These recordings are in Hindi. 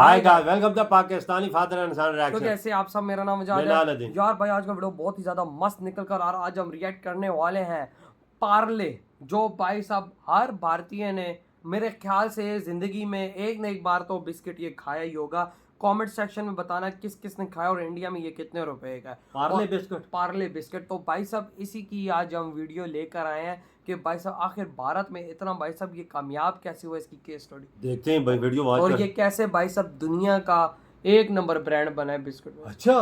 Hi guys, welcome to Pakistani father and son reaction. तो कैसे आप सब, मेरा नाम मुजाहिद है यार भाई। आज का वीडियो बहुत ही ज्यादा मस्त निकल कर आ रहा। आज हम रिएक्ट करने वाले हैं पार्ले, जो भाई साहब हर भारतीय ने मेरे ख्याल से जिंदगी में एक न एक बार तो बिस्किट ये खाया ही होगा। कमेंट सेक्शन में बताना किस किस ने खाया और इंडिया में ये कितने रुपए का है पार्ले बिस्किट। तो भाई साहब इसी की आज हम वीडियो लेकर आए हैं कि भाई साहब आखिर भारत में इतना भाई साहब ये कामयाब कैसे हुआ, इसकी केस स्टडी देखते हैं भाई वीडियो वॉच और ये कैसे भाई साहब दुनिया का एक नंबर ब्रांड बना है बिस्किट। अच्छा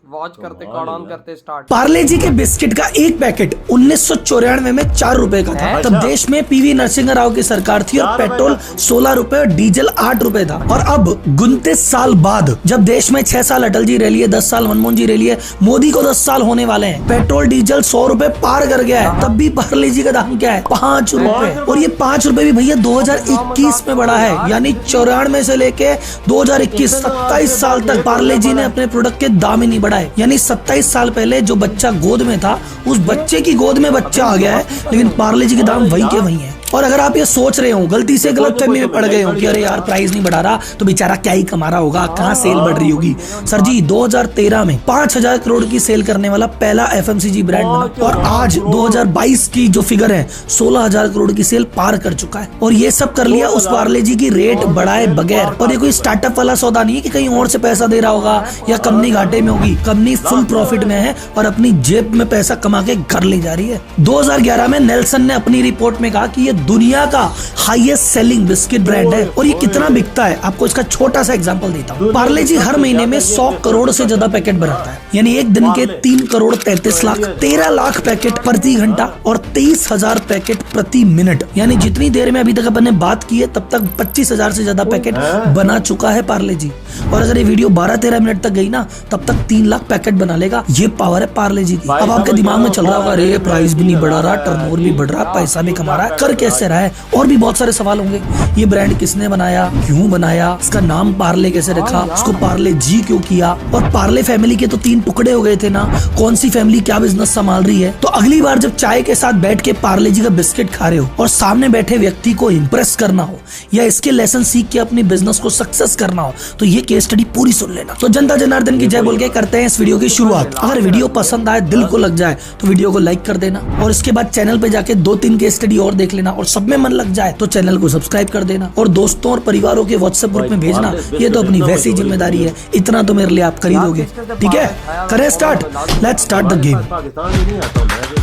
वॉच करते कॉर्ड करते स्टार्ट। पार्ले जी के बिस्किट का एक पैकेट 1994 में 4 रुपए का था। तब देश में पीवी नरसिंह राव की सरकार थी और पेट्रोल 16 रुपए और डीजल 8 रुपए था। और अब 29 साल बाद जब देश में 6 साल अटल जी रह लिए, 10 साल मनमोहन जी रह लिए, मोदी को 10 साल होने वाले हैं, पेट्रोल डीजल 100 रुपए पार कर गया है, तब भी पार्ले जी का दाम क्या है 5 रुपए। और ये 5 रुपए भी भैया 2021 में बढ़ा है, यानी 94 से लेके 2021 27 साल तक पार्ले जी ने अपने प्रोडक्ट के दाम ही नहीं बढ़ाए। यानी 27 साल पहले जो बच्चा गोद में था उस बच्चे की गोद में बच्चा आ गया है, लेकिन पार्ले जी के दाम वही के वही है। और अगर आप ये सोच रहे हो गलती से गलतफहमी में पड़ गए हो कि अरे यार प्राइस नहीं बढ़ा रहा तो बेचारा क्या ही कमा रहा होगा, कहाँ सेल बढ़ रही होगी। सर जी 2013 में 5000 करोड़ की सेल करने वाला पहला एफएमसीजी ब्रांड बना और आज 2022 की जो फिगर है 16000 करोड़ की सेल पार कर चुका है। और ये सब कर लिया उस पार्ले जी की रेट बढ़ाए बगैर। और ये कोई स्टार्टअप वाला सौदा नहीं है कि कहीं और से पैसा दे रहा होगा या कंपनी घाटे में होगी। कंपनी फुल प्रॉफिट में है और अपनी जेब में पैसा कमा के घर ले जा रही है। 2011 में नेल्सन ने अपनी रिपोर्ट में कहा कि ये दुनिया का हाईएस्ट सेलिंग बिस्किट ब्रांड है। और ये कितना बिकता है आपको इसका छोटा सा एग्जांपल देता हूँ। पार्ले जी हर महीने में 100 करोड़ से ज्यादा पैकेट बनाता है, यानी एक दिन के 3 करोड़ 33 लाख 13 लाख पैकेट प्रति घंटा और 23,000 पैकेट प्रति मिनट। यानी जितनी देर में अभी तक अपन ने बात की है तब तक 25,000 से ज्यादा पैकेट बना चुका है पार्ले जी। और अगर ये वीडियो 12-13 मिनट तक गई ना तब तक 3 लाख पैकेट बना लेगा। ये पावर है पार्ले जी की। अब आपके दिमाग में चल रहा होगा अरे प्राइस भी नहीं बढ़ा रहा, टर्नओवर भी बढ़ रहा, पैसा भी कमा रहा है, कर कैसे रहा है। और भी बहुत सारे सवाल होंगे, ये ब्रांड किसने बनाया, क्यों बनाया, इसका नाम पार्ले कैसे रखा, उसको पार्ले जी क्यों किया, और पार्ले फैमिली के तो 3 टुकड़े हो गए थे ना, कौन सी फैमिली क्या बिजनेस संभाल रही है। तो अगली बार जब चाय के साथ बैठ के पार्ले जी का बिस्किट खा रहे हो और सामने बैठे व्यक्ति को इंप्रेस करना हो या इसके लेसन सीख के अपने बिजनेस को सक्सेस करना हो तो ये केस स्टडी पूरी सुन लेना। तो जनता जनार्दन की जय बोल के करते हैं इस वीडियो की शुरुआत। अगर वीडियो पसंद आए, दिल को लग जाए तो वीडियो को लाइक कर देना और इसके बाद चैनल पे जाके 2-3 केस स्टडी और देख लेना और सब में मन लग जाए तो चैनल को सब्सक्राइब कर देना और दोस्तों और परिवारों के व्हाट्सएप ग्रुप में भेजना। ये तो अपनी वैसी जिम्मेदारी है, इतना तो मेरे लिए आप खरीदोगे। ठीक है, करें start, let's start the game. Pakistan में नहीं आता हूं मैं।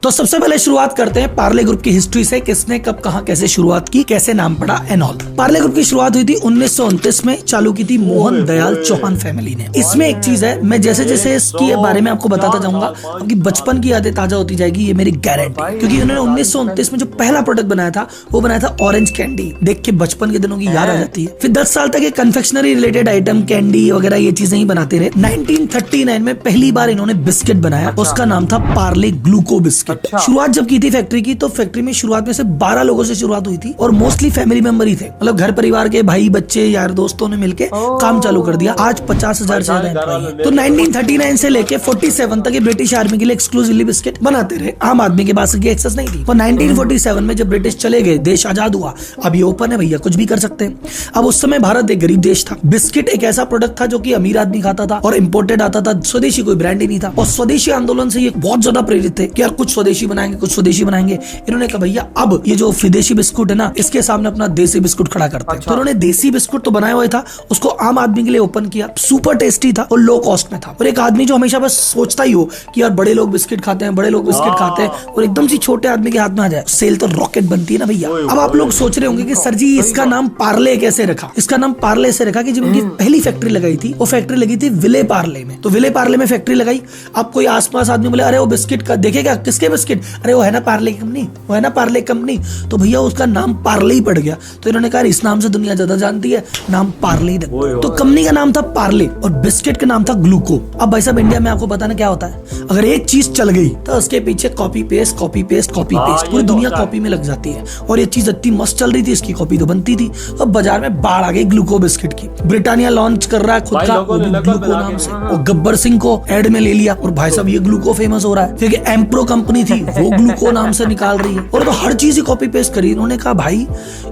तो सबसे पहले शुरुआत करते हैं पार्ले ग्रुप की हिस्ट्री से, किसने कब कहां कैसे शुरुआत की, कैसे नाम पड़ा एंड ऑल। पार्ले ग्रुप की शुरुआत हुई थी 1929 में, चालू की थी मोहन दयाल चौहान फैमिली ने। इसमें एक चीज है, मैं जैसे जैसे इसके बारे में आपको बताता जाऊंगा आपकी बचपन की यादें ताजा होती जाएगी, ये मेरी गारंटी। क्योंकि उन्होंने 1929 में जो पहला प्रोडक्ट बनाया था वो बनाया था ऑरेंज कैंडी। देख के बचपन के दिनों की याद आ जाती है। फिर 10 साल तक ये कन्फेक्शनरी रिलेटेड आइटम, कैंडी वगैरह ये चीजें ही बनाते रहे। 1939 में पहली बार इन्होंने बिस्किट बनाया, उसका नाम था पार्ले ग्लूको बिस्किट। शुरुआत जब की थी फैक्ट्री की तो फैक्ट्री में शुरुआत में से 12 लोगों से शुरुआत हुई थी और मोस्टली फैमिली मेंबर ही थे, मतलब घर परिवार के भाई बच्चे यार दोस्तों ने मिलके काम चालू कर दिया। आज 50,000 से ज्यादा एम्प्लॉई है। तो 1939 से लेके 47 तक ये ब्रिटिश आर्मी के लिए एक्सक्लूसिवली बिस्किट बनाते रहे, आम आदमी के पास इसकी एक्सेस नहीं थी। और 1947 में जब ब्रिटिश चले गए, देश आजाद हुआ, अब ये ओपन है भैया, कुछ भी कर सकते हैं। अब उस समय भारत एक गरीब देश था, बिस्किट एक ऐसा प्रोडक्ट था जो कि अमीर आदमी खाता था और इम्पोर्टेड आता था, स्वदेशी कोई ब्रांड ही नहीं था। और स्वदेशी आंदोलन से ये बहुत ज्यादा प्रेरित थे कि यार कुछ स्वदेशी बनाएंगे, कुछ स्वदेशी बनाएंगे। इन्होंने कहा भैया अब ये जो विदेशी बिस्कुट है ना, इसके सामने अपना देसी बिस्कुट खड़ा करते हैं। तो उन्होंने देसी बिस्कुट तो बनाया हुआ था, उसको आम आदमी के लिए ओपन किया। सुपर टेस्टी था और लो कॉस्ट में था। और एक आदमी जो हमेशा बस सोचता ही हो कि यार बड़े लोग बिस्किट खाते हैं, बड़े लोग बिस्किट खाते हैं, और एकदम से छोटे आदमी के हाथ में आ जाए, सेल तो रॉकेट बनती है ना भैया। अब आप लोग सोच रहे होंगे कि सर जी इसका नाम पार्ले कैसे रखा। इसका नाम पार्ले से रखा कि जब उनकी पहली फैक्ट्री लगाई थी वो फैक्ट्री लगी थी विले पार्ले में। तो विले पार्ले में फैक्ट्री लगाई। अब कोई आसपास आदमी बोले अरे वो बिस्किट का देखेगा, किसके बिस्किट, अरे वो है ना पार्ले की कंपनी, वो है ना पार्ले कंपनी। तो भैया उसका नाम पार्ले ही पड़ गया। तो इन्होंने कहा इस नाम से दुनिया ज्यादा जानती है, नाम पार्ले ही रखो। तो कंपनी का नाम था पार्ले और बिस्किट का नाम था ग्लूको। अब भाई साहब इंडिया में आपको बताना क्या होता है, अगर एक चीज चल गई तो उसके पीछे copy paste copy paste copy paste, पूरी दुनिया कॉपी में लग जाती है। और ये चीज इतनी मस्त चल रही थी, इसकी कॉपी तो बनती थी। अब बाजार में बाढ़ आ गई ग्लूको बिस्किट की। ब्रिटानिया लॉन्च कर रहा है खुद का ग्लूको नाम से, और गब्बर सिंह को एड में ले लिया और भाई साहब ये ग्लूको फेमस हो रहा है। फिर एम्प्रो कंपनी थी वो ग्लूको नाम से निकाल रही है, और तो हर चीज ही कॉपी पेस्ट करी। इन्होंने कहा भाई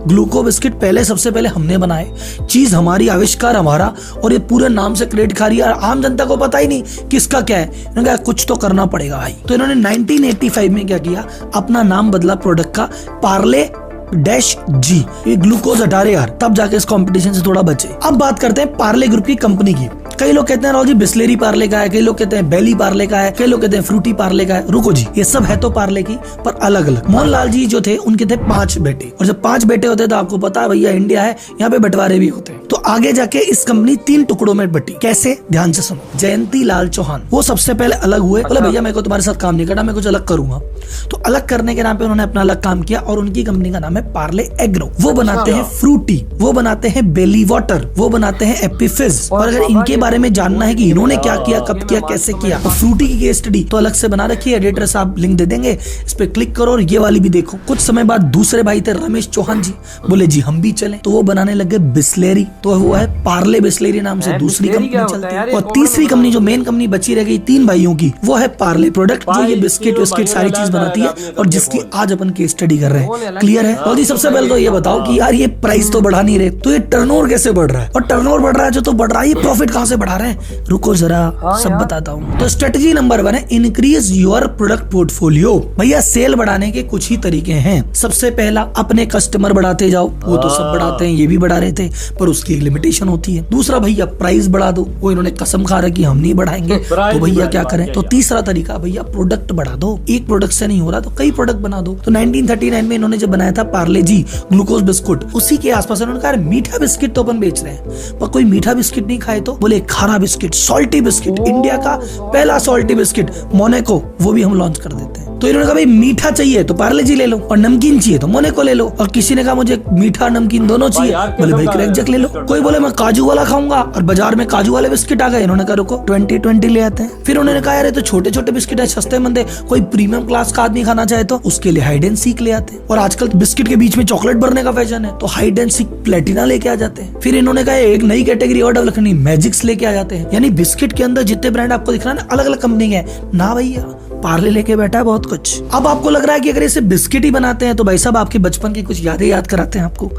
ग्लूको बिस्किट पहले सबसे पहले हमने बनाए, चीज हमारी, आविष्कार हमारा, और ये पूरे नाम से क्रेडिट खा रही है, आम जनता को पता ही नहीं किसका क्या है। इन्होंने कहा कुछ तो करना पड़ेगा भाई। तो इन्होंने 1985 में क्या किया, अपना नाम बदला प्रोडक्ट का, पार्ले -G। ये ग्लूकोज हटा रहे यार, तब जाके इस कंपटीशन से थोड़ा बचे। अब बात करते हैं पार्ले ग्रुप की कंपनी की। कई लोग कहते हैं राव जी बिस्लेरी पार्ले का है, कई लोग कहते हैं बेली पार्ले का है, कई लोग कहते हैं फ्रूटी पार्ले का है। रुको जी, ये सब है तो पार्ले की, पर अलग अलग। मोहनलाल जी जो थे उनके थे 5 बेटे, और जब 5 बेटे होते तो आपको पता है भैया इंडिया है, यहाँ पे बंटवारे भी होते हैं। तो आगे जाके इस कंपनी 3 टुकड़ों में बटी। कैसे, ध्यान से सुनो। जयंती लाल चौहान वो सबसे पहले अलग हुए, बोले भैया मेरे को तुम्हारे साथ काम नहीं करना, मैं कुछ अलग करूंगा। तो अलग करने के नाम पे उन्होंने अपना अलग काम किया, और उनकी कंपनी का नाम है पार्ले एग्रो। वो बनाते हैं फ्रूटी, वो बनाते हैं बेली वाटर, वो बनाते हैं एप्पी फिज। और अगर इनके बारे में जानना है कि इन्होंने क्या किया, कब किया, कैसे किया, तो फ्रूटी की केस स्टडी तो अलग से बना रखी है, एडिटर साहब लिंक दे देंगे, इस पे क्लिक करो और ये वाली भी देखो। कुछ समय बाद दूसरे भाई थे रमेश चौहान जी, बोले जी हम भी चलें, तो वो बनाने लगे बिस्लेरी। तो वो है पार्ले बिस्लेरी नाम से दूसरी कंपनी चलती है। और तीसरी कंपनी जो मेन कंपनी बची रह गई 3 भाइयों की, वो है पार्ले प्रोडक्ट, जो ये बिस्किट विस्किट सारी चीज बनाती है, और जिसकी आज अपन केस स्टडी कर रहे हैं। क्लियर है? और जी सबसे पहले तो ये बताओ कि यार ये प्राइस तो बढ़ा नहीं रहे, तो ये टर्नओवर कैसे बढ़ रहा है? और टर्नओवर बढ़ रहा है जो तो बढ़ रहा है, ये प्रॉफिट कहां से बढ़ा रहे हैं? रुको जरा सब बताता हूँ। तो स्ट्रेटजी नंबर 1 है इंक्रीज योर प्रोडक्ट पोर्टफोलियो। भैया सेल बढ़ाने के कुछ ही तरीके हैं। सबसे पहला अपने कस्टमर बढ़ाते जाओ, वो तो सब बढ़ाते हैं, ये भी बढ़ा रहे थे, पर उसकी एक लिमिटेशन होती है। दूसरा भैया प्राइस बढ़ा दो, वो इन्होंने कसम खा रखी हम नहीं बढ़ाएंगे, तो भैया क्या करें? तो तीसरा तरीका भैया प्रोडक्ट बढ़ा दो, एक प्रोडक्ट से नहीं हो रहा तो कई प्रोडक्ट बना दो। तो 1939 में इन्होंने जब बनाया था पार्ले जी ग्लूकोज बिस्कुट, उसी के आसपास उन्होंने कहा मीठा बिस्किट तो अपन बेच रहे हैं, पर कोई मीठा बिस्किट नहीं खाए, तो बोले खारा बिस्किट, सॉल्टी बिस्किट, इंडिया का पहला सॉल्टी बिस्किट मोनेको, वो भी हम लॉन्च कर देते हैं। तो इन्होंने कहा भाई मीठा चाहिए तो पार्ले जी ले लो, और नमकीन चाहिए तो मोनेको ले लो। और किसी ने कहा मुझे मीठा नमकीन दोनों चाहिए, बोले भाई क्रैक जैक ले लो। कोई बोले मैं काजू वाला खाऊंगा, और बाजार में काजू वाले बिस्किट आ गए। इन्होंने कहा रुको 2020 ले आते हैं। फिर उन्होंने कहा यार तो छोटे छोटे बिस्किट है, सस्ते मंदे, कोई प्रीमियम क्लास का आदमी खाना चाहे तो उसके लिए हाइड एंड सीक ले आते हैं। और आजकल बिस्किट के बीच में चॉकलेट भरने का फैशन है, तो हाइड एंड सीक प्लेटिना लेके आ जाते हैं। फिर इन्होंने कहा एक नई कैटेगरी और डेवलप करनी, मैजिक्स लेके आ जाते हैं। यानी बिस्किट के अंदर जितने ब्रांड आपको दिख रहा है ना, अलग अलग कंपनी है ना भैया, पार्ले लेके बैठा है बहुत कुछ। अब आपको लग रहा है कि अगर इसे बिस्किट ही बनाते हैं तो भाई साहब आपके बचपन की कुछ यादें याद कराते हैं आपको।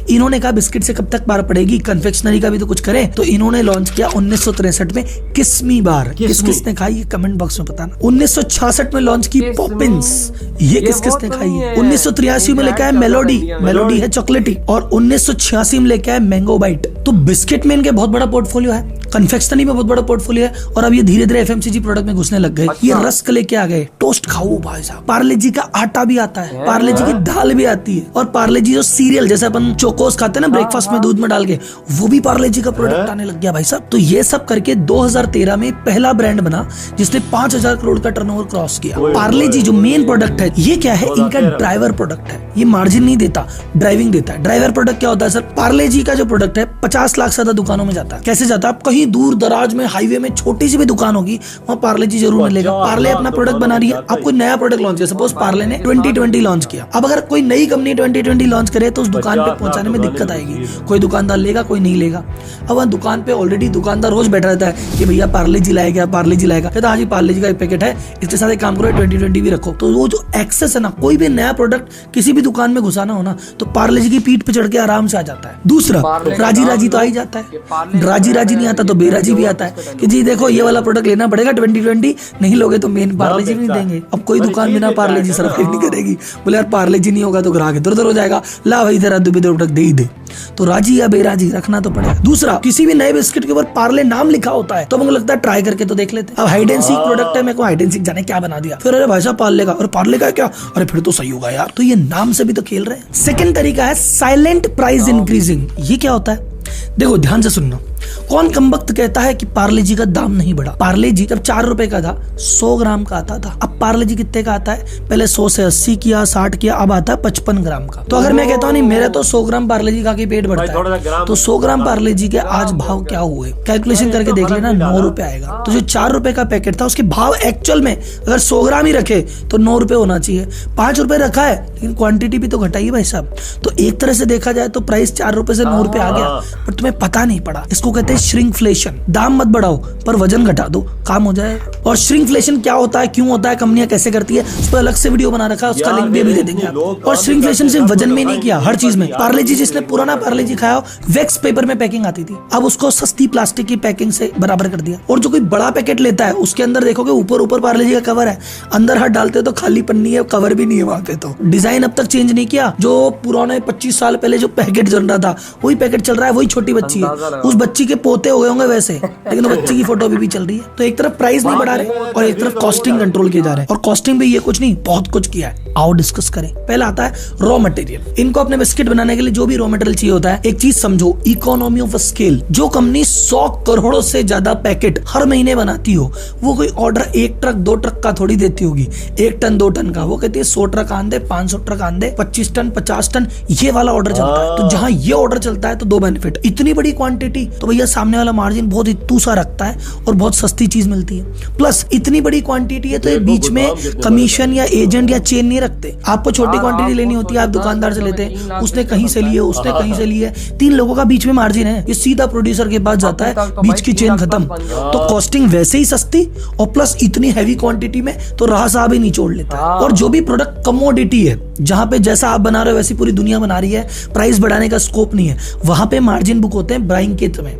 इन्होंने कहा बिस्किट से कब तक पार पड़ेगी, कन्फेक्शनरी का भी तो कुछ करें। तो इन्होंने लॉन्च किया 1963 में किस्मी बार। किस किसने खाई ये कमेंट बॉक्स में बताना। 1966 में लॉन्च की पॉपिंस, ये किस किसने खाई है। 1983 में लेके आए मेलोडी, मेलोडी है चॉकलेटी। और 1986 में लेके आए मैंगो बाइट। तो बिस्किट में इनके बहुत बड़ा पोर्टफोलियो है, कन्फेक्शनरी में बहुत बड़ा पोर्टफोलियो है, और अब ये धीरे धीरे एफएमसीजी प्रोडक्ट में घुसने लग गए। ये रस्क लेके आ गए, टोस्ट खाओ भाई साहब। पार्ले जी का आटा भी आता है, पार्ले जी की दाल भी आती है, और पार्ले जी जो सीरियल जैसे अपन चोकोस खाते हैं ना ब्रेकफास्ट में दूध में डाल के, वो भी पार्ले जी का प्रोडक्ट आने लग गया भाई साहब। तो ये सब करके 2013 में पहला ब्रांड बना जिसने 5000 करोड़ का टर्नओवर क्रॉस किया। पार्ले जी जो मेन प्रोडक्ट है, ये क्या है, इनका ड्राइवर प्रोडक्ट है। ये मार्जिन नहीं देता, ड्राइविंग देता है। ड्राइवर प्रोडक्ट क्या होता है सर? पार्ले जी का जो प्रोडक्ट है 50 लाख से ज्यादा दुकानों में जाता है। कैसे जाता है? आप कहीं दूर दराज में हाईवे में छोटी सी भी दुकान होगी, वहाँ पार्ले जी जरूर मिलेगा। पार्ले अपना प्रोडक्ट बना रही है, आप कोई नया प्रोडक्ट लॉन्च किया, सपोज पार्ले ने 2020 लॉन्च किया। अब अगर कोई नई कंपनी 2020 लॉन्च करे तो उस दुकान पे पहुंचाने में दिक्कत आएगी। कोई दुकानदार लेगा, कोई नहीं लेगा। अब वहाँ दुकान पे ऑलरेडी दुकानदार रोज बैठा रहता है कि भैया पार्ले जी लाएगा, पार्ले जी लाएगा। कहता हाँ जी पार्ले जी का एक पैकेट है, इसके साथ एक काम करो 2020 भी रखो। तो वो जो एक्सेस है ना, कोई भी नया प्रोडक्ट किसी भी दुकान में घुसाना हो ना, तो पार्ले जी की पीठ पे चढ़ के आराम से आ जाता है। दूसरा राजी राजी तो आ ही जाता है, राजी राजी नहीं आता तो बेराजी भी आता है कि जी देखो ये वाला प्रोडक्ट लेना पड़ेगा 2020, नहीं लोगे तो मेन पार्ले जी नहीं देंगे। अब कोई दुकान बिना पार्ले जी सर्वाइव नहीं करेगी। बोले यार पार्ले जी नहीं होगा तो ग्राहक इधर उधर हो जाएगा, ला भाई तेरा दुबे प्रोडक्ट दे ही दे। तो राजी या बेराजी रखना तो पड़ेगा। दूसरा, किसी भी नए बिस्किट के ऊपर पार्ले नाम लिखा होता है तो मुझे लगता है ट्राई करके तो देख लेते। अब हाइड एंड सीक प्रोडक्ट है, मेरे को हाइड एंड सीक जाने क्या बना दिया, फिर अरे भाई साहब पार्ले का, और पार्ले का क्या, अरे फिर तो सही होगा यार। तो ये नाम से भी तो खेल रहे हैं। सेकंड तरीका है साइलेंट प्राइस इंक्रीजिंग। ये क्या होता है? देखो ध्यान से सुनना। कौन कमबख्त कहता है कि पार्ले जी का दाम नहीं बढ़ा? पार्ले जी जब 4 रुपए का था 100 ग्राम का आता था। अब पार्ले जी कितने का आता है? पहले 100 से 80 किया, 60 किया, अब आता है 55 ग्राम का। तो अगर मैं कहता हूँ नहीं मेरा तो 100 ग्राम पार्ले जी खा के पेट बढ़ता है, तो 100 ग्राम पार्ले जी के आज भाव क्या हुए? कैलकुलेशन करके देख लेना, 9 रुपए आएगा। तो जो 4 रुपए का पैकेट था उसके भाव एक्चुअल में अगर 100 ग्राम ही रखे तो 9 रुपए होना चाहिए। 5 रुपए रखा है लेकिन क्वांटिटी भी तो घटाई भाई साहब। तो एक तरह से देखा जाए तो प्राइस 4 रुपए से 9 रुपए आ गया, पर तुम्हें पता नहीं पड़ा। इसको कहते हैं श्रिंकफ्लेशन। दाम मत बढ़ाओ पर वजन घटा दो, काम हो जाए। और श्रिंकफ्लेशन क्या होता है, क्यों होता है, कंपनियां कैसे करती है, उस पर अलग से वीडियो बना रखा है, उसका लिंक भी अभी दे देंगे आप। और श्रिंकफ्लेशन सिर्फ वजन में नहीं किया, हर चीज में। पार्ले जी, जिसने पुराना पार्ले जी खाया हो, वैक्स पेपर में पैकिंग आती थी, अब उसको सस्ती प्लास्टिक की पैकिंग से बराबर कर दिया। और जो कोई बड़ा पैकेट लेता है उसके अंदर देखोगे ऊपर पार्ले जी का कवर है, अंदर हाथ डालते हो तो खाली पन्नी है, कवर भी नहीं है वहां पे। तो डिजाइन अब तक चेंज नहीं किया, जो पुराने 25 साल पहले जो पैकेट चल रहा था वही पैकेट चल रहा है, वही छोटी बच्ची है, उस बच्ची के पोते हो गए होंगे वैसे, लेकिन वो बच्ची की फोटो अभी भी चल रही है। तो एक तरफ प्राइस नहीं बढ़ा रहे और एक तरफ कॉस्टिंग कंट्रोल किए जा रहे हैं। और कॉस्टिंग भी ये कुछ नहीं, बहुत कुछ किया है, आओ डिस्कस करें। पहला आता है रॉ मटेरियल। इनको अपने बिस्किट बनाने के लिए जो भी रॉ मटेरियल चाहिए होता है, एक चीज समझो, इकोनॉमी ऑफ स्केल। जो कंपनी 100 करोड़ से ज्यादा पैकेट हर महीने बनाती हो, वो कोई ऑर्डर 1 ट्रक 2 ट्रक का थोड़ी देती होगी, 1 टन 2 टन का। वो कहती है 100 ट्रक आन दे, 500 ट्रक आन दे, 25 टन 50 टन, ये वाला ऑर्डर चलता है। तो जहां ये ऑर्डर चलता है तो 2 बेनिफिट, इतनी बड़ी क्वांटिटी तो भैया सामने वाला मार्जिन बहुत इतू सा रखता है और बहुत सस्ती चीज मिलती है। प्लस इतनी बड़ी क्वांटिटी है तो ये बीच में कमीशन या एजेंट या चेन नहीं रखते। आपको छोटी क्वांटिटी लेनी होती है, आप दुकानदार से लेते हैं, उसने कहीं से लिए, उसने कहीं से लिए, 3 लोगों का बीच में मार्जिन है, ये सीधा प्रोड्यूसर के पास जाता है, बीच की चेन खत्म। तो कॉस्टिंग वैसे ही सस्ती और प्लस इतनी हैवी क्वांटिटी में तो राह साहब ही निचोड़ लेता है। और जो भी प्रोडक्ट कमोडिटी है, जहां पे जैसा आप बना रहे हो वैसी पूरी दुनिया बना रही है, प्राइस बढ़ाने का स्कोप नहीं है, वहां पे मार्जिन बुक होते हैं ब्राइंग के में।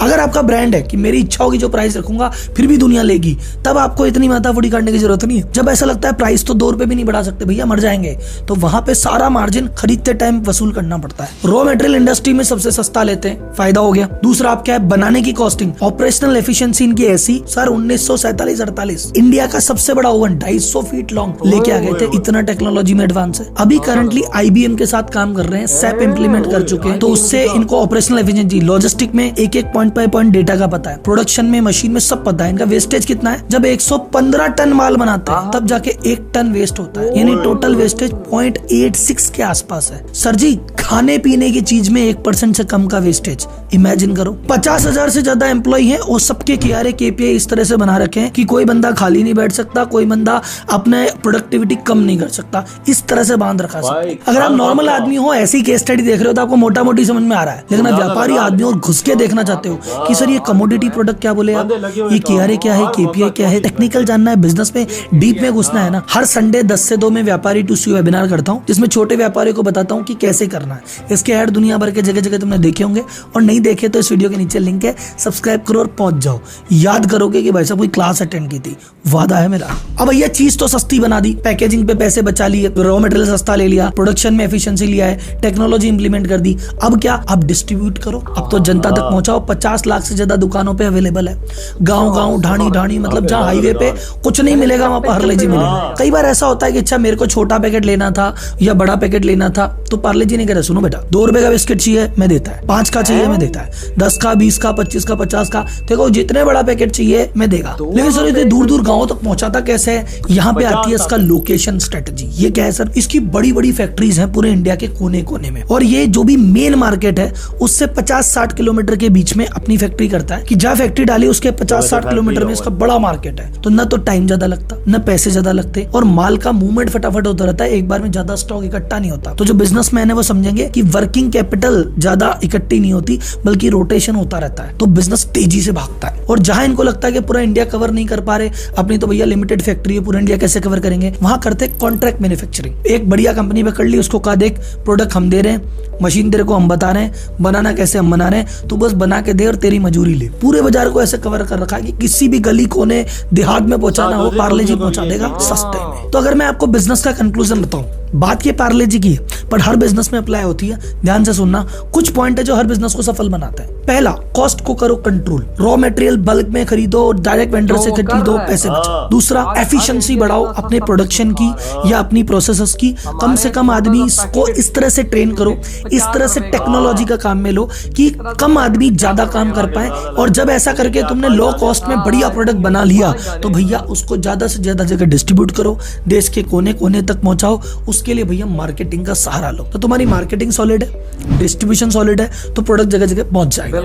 अगर आपका ब्रांड है कि मेरी इच्छा होगी जो प्राइस रखूंगा फिर भी दुनिया लेगी, तब आपको इतनी माथाफोड़ी काटने की जरूरत नहीं है। जब ऐसा लगता है प्राइस तो 2 रुपए भी नहीं बढ़ा सकते भैया, मर जाएंगे, तो वहां पे सारा मार्जिन खरीदते टाइम वसूल करना पड़ता है। रॉ मटेरियल इंडस्ट्री में सबसे सस्ता लेते हैं, फायदा हो गया। दूसरा आप क्या है, बनाने की कॉस्टिंग, ऑपरेशनल एफिशिएंसी इनकी ऐसी, सर 1947-48 इंडिया का सबसे बड़ा ओवन 250 फीट लॉन्ग लेके आ गए थे, इतना टेक्नोलॉजी में एडवांस है। अभी करंटली IBM के साथ काम कर रहे हैं, SAP इंप्लीमेंट कर चुके हैं, तो उससे इनको ऑपरेशनल एफिशिएंसी, लॉजिस्टिक में एक पॉइंट बाय पॉइंट डेटा का पता है, प्रोडक्शन में, मशीन में सब पता है। इनका वेस्टेज कितना है, जब 115 टन माल बनाते हैं तब जाके 1 टन वेस्ट होता है, यानी टोटल वेस्टेज 0.86 के आसपास है। सर जी, खाने पीने की चीज में 1% से कम का वेस्टेज, इमेजिन करो। 50,000 से ज्यादा एम्प्लॉय हैं और सबके KRA KPI इस तरह से बना रखे हैं कि कोई बंदा खाली नहीं बैठ सकता, कोई बंदा अपने प्रोडक्टिविटी कम नहीं कर सकता, इस तरह से बांध रखा है। अगर आप नॉर्मल आदमी हो, ऐसी केस स्टडी देख रहे हो तो आपको मोटा मोटी समझ में आ रहा है, लेकिन आप व्यापारी आदमी और घुस के देखना चाहते हो कि सर ये कमोडिटी प्रोडक्ट क्या बोले आप, ये KRA क्या है, KPI क्या है, टेक्निकल जानना है, बिजनेस में डीप में घुसना है ना। हर संडे 10 से 2 में व्यापारी टू सी वेबिनार करता हूँ, जिसमें छोटे व्यापारियों को बताता हूँ कि कैसे करना है। इसके ऐड दुनिया भर के जगह जगह तुमने देखे होंगे, और नहीं देखे तो इस वीडियो के नीचे लिंक है, सब्सक्राइब करो और पहुंच जाओ। याद करोगे कि भाई साहब कोई क्लास अटेंड की थी, वादा है मेरा। अब भैया चीज तो सस्ती बना दी, पैकेजिंग पे पैसे बचा लिए, रॉ मटेरियल सस्ता ले लिया, प्रोडक्शन में एफिशिएंसी लिया है, टेक्नोलॉजी इंप्लीमेंट कर दी। अब क्या, अब डिस्ट्रीब्यूट करो, अब तो जनता तक पहुंचाओ। 50 लाख से ज्यादा दुकानों पे अवेलेबल है, गांव ढाणी ढाणी, मतलब जहाँ हाईवे पे कुछ नहीं मिलेगा वहां पर पार्ले जी मिलेगा। कई बार ऐसा होता है कि अच्छा मेरे को छोटा पैकेट लेना था या बड़ा पैकेट लेना था, तो पार्ले जी ने कह रहा सुनो बेटा 2 रुपए का बिस्किट चाहिए मैं देता है, 5 का चाहिए मैं देता है, 10 का 20 का 25 का 50 का, देखो जितने बड़ा पैकेट चाहिए मैं देगा। लेकिन सर इतने दूर दूर गाँव तक पहुंचाता कैसे है, यहाँ पे आती है इसका लोकेशन स्ट्रेटेजी। ये क्या है सर, इसकी बड़ी बड़ी फैक्ट्रीज हैं पूरे इंडिया के कोने कोने में, और ये जो भी मेन मार्केट है उससे 50-60 किलोमीटर के बीच में अपनी फैक्ट्री करता है, कि जहाँ फैक्ट्री डाली उसके 50-60 किलोमीटर में इसका बड़ा मार्केट है। तो न तो टाइम ज्यादा लगता, न पैसे ज्यादा लगते, और माल का मूवमेंट फटाफट होता रहता है, एक बार में ज्यादा स्टॉक इकट्ठा नहीं होता। तो जो बिजनेसमैन है वो समझेंगे कि वर्किंग कैपिटल ज्यादा इकट्ठी नहीं होती, बल्कि रोटेशन होता रहता है, तो बिजनेस तेजी से भागता है। और जहां इनको लगता है कि पूरा इंडिया कवर नहीं कर पा रहे, अपनी तो भैया लिमिटेड फैक्ट्री है, पूरा इंडिया कैसे कवर करेंगे, वहां करते कॉन्ट्रैक्ट मैन्युफैक्चरिंग। एक बढ़िया कंपनी पे कर ली, उसको कहा देख प्रोडक्ट हम दे रहे हैं, मशीन तेरे को हम बता रहे हैं, बनाना कैसे हम बना रहे हैं, तो बस बना के दे और तेरी मजूरी ले। पूरे बाजार को ऐसे कवर कर रखा है कि किसी भी गली कोने देहात में पहुंचाना हो पार्ले जी पहुंचा देगा सस्ते में। तो अगर मैं आपको बिजनेस का कंक्लूजन बताऊं, बात ये पार्ले जी की है पर हर बिजनेस में अप्लाई होती है, ध्यान से सुनना। कुछ पॉइंट है जो हर बिजनेस को सफल बनाता है। पहला, कॉस्ट को करो कंट्रोल, रॉ मटेरियल बल्क में खरीदो, डायरेक्ट वेंडर से खरीदो, पैसे बचाओ। दूसरा, एफिशिएंसी बढ़ाओ अपने प्रोडक्शन की या अपनी प्रोसेसेस की, कम से कम आदमी को इस तरह से ट्रेन करो, इस तरह से टेक्नोलॉजी का काम में लो कि कम आदमी ज्यादा काम कर पाए। और जब ऐसा करके तुमने लो कॉस्ट में बढ़िया प्रोडक्ट बना लिया तो भैया उसको ज्यादा से ज्यादा जगह डिस्ट्रीब्यूट करो, देश के कोने कोने तक पहुंचाओ। उसके लिए भैया मार्केटिंग का सहारा लो। तो तुम्हारी मार्केटिंग सॉलिड है, डिस्ट्रीब्यूशन सॉलिड है, तो प्रोडक्ट जगह जगह पहुंच जाएगा,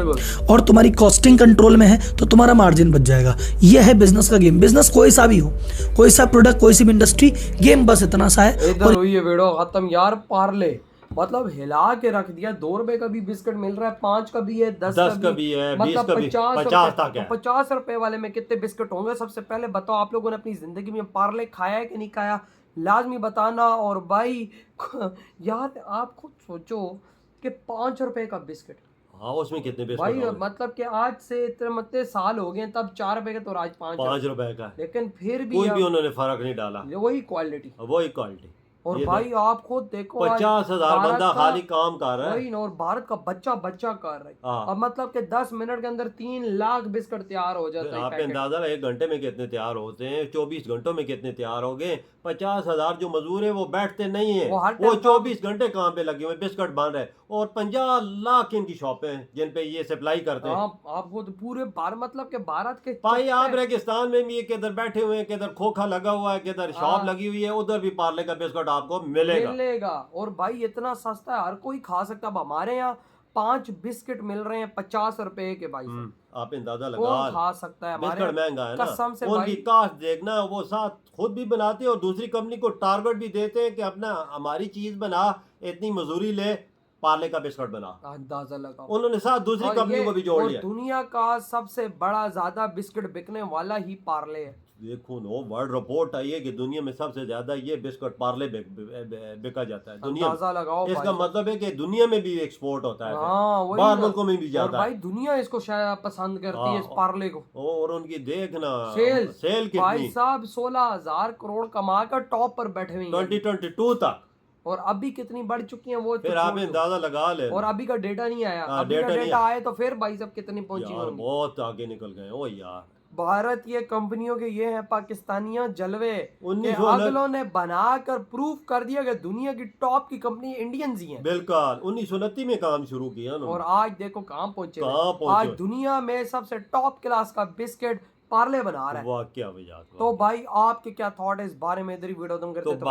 और तुम्हारी कॉस्टिंग कंट्रोल में है तो तुम्हारा मार्जिन बच जाएगा। यह है बिजनेस का गेम। बिजनेस कोई सा भी हो, कोई सा प्रोडक्ट, कोई सी भी इंडस्ट्री, गेम बस इतना सा है। और ये वीडियो खत्म यार, पार्ले मतलब हिला के रख दिया। 2 रुपए का भी बिस्किट मिल रहा है, 5 का भी है, 10 का भी है, 20 मतलब का भी, 50 तक है। 50 रुपए वाले में कितने बिस्किट होंगे? सबसे पहले बताओ, आप लोगों ने अपनी जिंदगी में पार्ले खाया है कि नहीं खाया, लाजमी बताना। और भाई यार आप खुद सोचो कि 5 रुपए का बिस्किट, हाँ उसमें कितने बिस्किट भाई होंगे? मतलब कि आज से इतने साल हो गए, तब 4 रुपए के तो आज 5 रुपए का, लेकिन फिर भी कोई भी उन्होंने फर्क नहीं डाला, वही क्वालिटी। वही क्वालिटी। और भाई आप खुद देखो, 50,000 बंदा खाली काम कर रहा है, वही ना, और भारत का बच्चा कर रहा है। हाँ। और मतलब कि 10 मिनट के अंदर 3 लाख बिस्किट तैयार हो जाता है। आप अंदाजा लगा 1 घंटे में कितने तैयार होते हैं, 24 घंटों में कितने तैयार हो गए। 50,000 जो मजदूर है वो बैठते नहीं है, वो 24 घंटे काम पे लगे हुए बिस्किट बन रहे हैं। और 50 लाख इनकी शॉपें हैं जिन पे ये सप्लाई करते हैं। आपको तो पूरे भारत, मतलब के भारत के भाई आप रेगिस्तान में भी किधर बैठे हुए हैं, किधर खोखा लगा हुआ है, किधर शॉप लगी हुई है, उधर भी पार्ले का बिस्कुट आपको मिलेगा। और भाई इतना सस्ता है, हर कोई खा सकता है। अब हमारे यहाँ 5 बिस्किट मिल रहे हैं 50 रुपए के भाई। आप अंदाजा लगा, कौन खा सकता है? बिस्किट महंगा है ना, कसम से उनकी कास्ट देखना, वो साथ खुद भी बनाते हैं और दूसरी कंपनी को टारगेट भी देते हैं कि अपना हमारी चीज बना, इतनी मजदूरी ले, पार्ले का बिस्कुट बना। अंदाजा लगाओ, उन्होंने साथ दूसरी कंपनी को भी जोड़ लिया। दुनिया का सबसे बड़ा ज्यादा बिस्किट बिकने वाला ही पार्ले है। देखो नो, वर्ल्ड रिपोर्ट आई है कि दुनिया में सबसे ज्यादा ये बिस्कुट पार्ले बिका जाता है दुनिया में। लगाओ, इसका मतलब है कि दुनिया में भी एक्सपोर्ट होता है, हाँ, बाहर मुल्कों में भी जाता है। भाई दुनिया इसको शायद पसंद करती है, इस पार्ले को। और उनकी देखना सेल कितनी, भाई साहब 16,000 करोड़ कमा कर टॉप पर बैठे हुए हैं 2022 तक। और अभी कितनी बढ़ चुकी हैं वो फिर आप अंदाजा लगा ले। और अभी का डेटा नहीं आया, अभी का डेटा आए तो फिर भाई साहब कितनी पहुंची होंगी। बहुत आगे निकल गए ओ यार। भारत ये कंपनियों के ये हैं पाकिस्तानियों जलवे, अगलों ने बनाकर प्रूफ कर दिया कि दुनिया की टॉप की कंपनी इंडियन ही हैं। बिल्कुल 1929 में काम शुरू किया ना, और आज देखो कहाँ पहुंचे। आज दुनिया में सबसे टॉप क्लास का बिस्किट पार्ले बना रहा है। वाह क्या वजह। तो भाई आपके क्या थॉट है इस बारे में? इधर वीडियो तुम करते तो